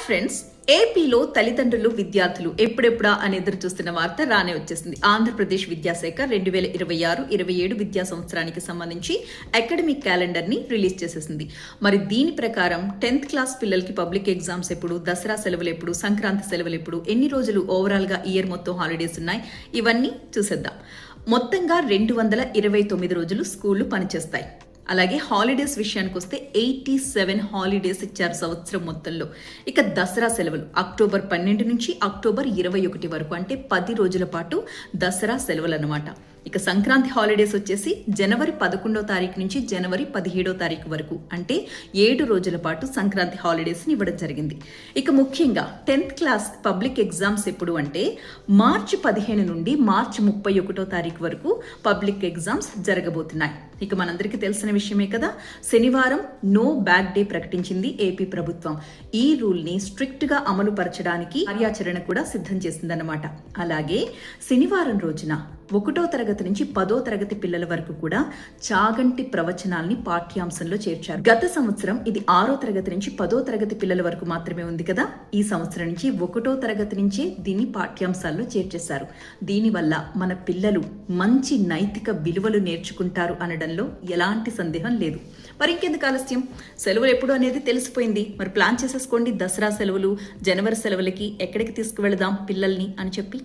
Friends, ఏపీలో తల్లిదండ్రులు విద్యార్థులు ఎప్పుడెప్పుడా అని ఎదురు చూస్తున్న వార్త రానే వచ్చేసింది. ఆంధ్రప్రదేశ్ విద్యాశాఖ 2026-27 విద్యా సంవత్సరానికి సంబంధించి అకాడమిక్ క్యాలెండర్ ని రిలీజ్ చేసేసింది. మరి దీని ప్రకారం 10th క్లాస్ పిల్లలకి పబ్లిక్ ఎగ్జామ్స్ ఎప్పుడు, దసరా సెలవులు ఎప్పుడు, సంక్రాంతి సెలవులు ఎప్పుడు, ఎన్ని రోజులు ఓవరాల్ గా ఇయర్ మొత్తం హాలిడేస్ ఉన్నాయి, ఇవన్నీ చూసేద్దాం. మొత్తంగా 229 రోజులు స్కూళ్లు పనిచేస్తాయి. అలాగే హాలిడేస్ విషయానికి వస్తే 87 హాలిడేస్ ఇచ్చారు సంవత్సరం మొత్తంలో. ఇక దసరా సెలవులు అక్టోబర్ 12 నుంచి అక్టోబర్ 21 వరకు, అంటే 10 రోజుల పాటు దసరా సెలవులు అన్నమాట. ఇక సంక్రాంతి హాలిడేస్ వచ్చేసి జనవరి 11వ తారీఖు నుంచి జనవరి 17వ తారీఖు వరకు, అంటే 7 రోజుల పాటు సంక్రాంతి హాలిడేస్ ని ఇవ్వడం జరిగింది. ఇక ముఖ్యంగా 10th క్లాస్ పబ్లిక్ ఎగ్జామ్స్ ఎప్పుడు అంటే మార్చి 15 నుండి మార్చి 31వ తారీఖు వరకు పబ్లిక్ ఎగ్జామ్స్ జరగబోతున్నాయి. ఇక మనందరికీ తెలిసిన విషయమే కదా, శనివారం నో బ్యాగ్ డే ప్రకటించింది ఏపీ ప్రభుత్వం. ఈ రూల్ ని స్ట్రిక్ట్ గా అమలు పరచడానికి కార్యాచరణ కూడా సిద్ధం చేసిందన్నమాట. అలాగే శనివారం రోజున 1వ తరగతి నుంచి 10వ తరగతి పిల్లల వరకు కూడా చాగంటి ప్రవచనాల్ని పాఠ్యాంశంలో చేర్చారు. గత సంవత్సరం ఇది 6వ తరగతి నుంచి 10వ తరగతి పిల్లల వరకు మాత్రమే ఉంది కదా. ఈ సంవత్సరం నుంచి 1వ తరగతి నుంచే దీన్ని పాఠ్యాంశాల్లో చేర్చేశారు. దీనివల్ల మన పిల్లలు మంచి నైతిక విలువలు నేర్చుకుంటారు అనడంలో ఎలాంటి సందేహం లేదు. మరి ఇంకెందుకు ఆలస్యం, సెలవులు ఎప్పుడు అనేది తెలిసిపోయింది. మరి ప్లాన్ చేసేసుకోండి, దసరా సెలవులు, జనవరి సెలవులకి ఎక్కడికి తీసుకువెళదాం పిల్లల్ని అని చెప్పి.